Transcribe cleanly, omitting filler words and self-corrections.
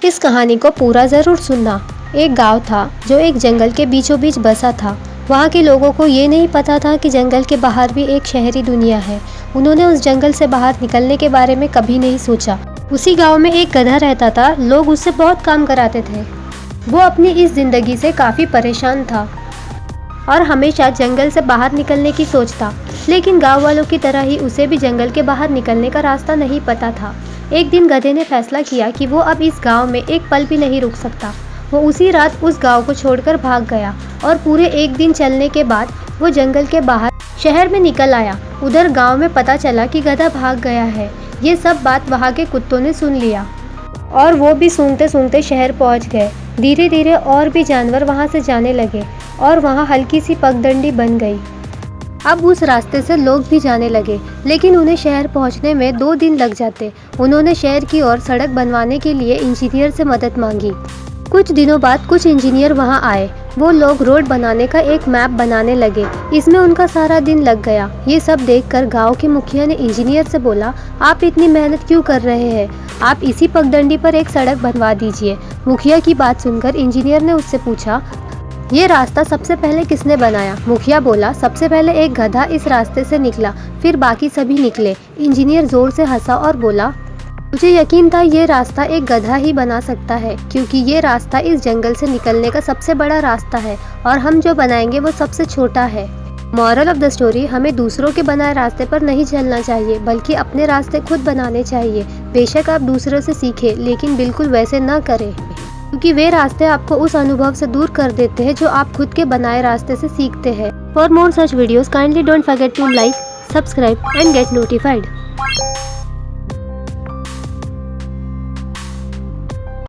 इस कहानी को पूरा ज़रूर सुनना। एक गांव था जो एक जंगल के बीचों बीच बसा था। वहाँ के लोगों को ये नहीं पता था कि जंगल के बाहर भी एक शहरी दुनिया है। उन्होंने उस जंगल से बाहर निकलने के बारे में कभी नहीं सोचा। उसी गांव में एक गधा रहता था। लोग उससे बहुत काम कराते थे। वो अपनी इस जिंदगी से काफ़ी परेशान था और हमेशा जंगल से बाहर निकलने की सोचता। लेकिन गांव वालों की तरह ही उसे भी जंगल के बाहर निकलने का रास्ता नहीं पता था। एक दिन गधे ने फैसला किया कि वो अब इस गांव में एक पल भी नहीं रुक सकता। वो उसी रात उस गांव को छोड़कर भाग गया और पूरे एक दिन चलने के बाद वो जंगल के बाहर शहर में निकल आया। उधर गांव में पता चला कि गधा भाग गया है। ये सब बात वहाँ के कुत्तों ने सुन लिया और वो भी सूंघते सूंघते शहर पहुँच गए। धीरे धीरे और भी जानवर वहाँ से जाने लगे और वहाँ हल्की सी पगडंडी बन गई। अब उस रास्ते से लोग भी जाने लगे, लेकिन उन्हें शहर पहुंचने में 2 दिन लग जाते। उन्होंने शहर की ओर सड़क बनवाने के लिए इंजीनियर से मदद मांगी। कुछ दिनों बाद कुछ इंजीनियर वहां आए। वो लोग रोड बनाने का एक मैप बनाने लगे। इसमें उनका सारा दिन लग गया। ये सब देखकर गांव के मुखिया ने इंजीनियर से बोला, आप इतनी मेहनत क्यों कर रहे हैं? आप इसी पगडंडी पर एक सड़क बनवा दीजिए। मुखिया की बात सुनकर इंजीनियर ने उससे पूछा, ये रास्ता सबसे पहले किसने बनाया? मुखिया बोला, सबसे पहले एक गधा इस रास्ते से निकला, फिर बाकी सभी निकले। इंजीनियर जोर से हंसा और बोला, मुझे यकीन था ये रास्ता एक गधा ही बना सकता है, क्योंकि ये रास्ता इस जंगल से निकलने का सबसे बड़ा रास्ता है और हम जो बनाएंगे वो सबसे छोटा है। मॉरल ऑफ द स्टोरी, हमें दूसरों के बनाए रास्ते पर नहीं चलना चाहिए, बल्कि अपने रास्ते खुद बनाने चाहिए। बेशक आप दूसरों से सीखें, लेकिन बिल्कुल वैसे न करें, क्योंकि वे रास्ते आपको उस अनुभव से दूर कर देते हैं जो आप खुद के बनाए रास्ते से सीखते हैं। For more such videos kindly don't forget to like, subscribe and get notified.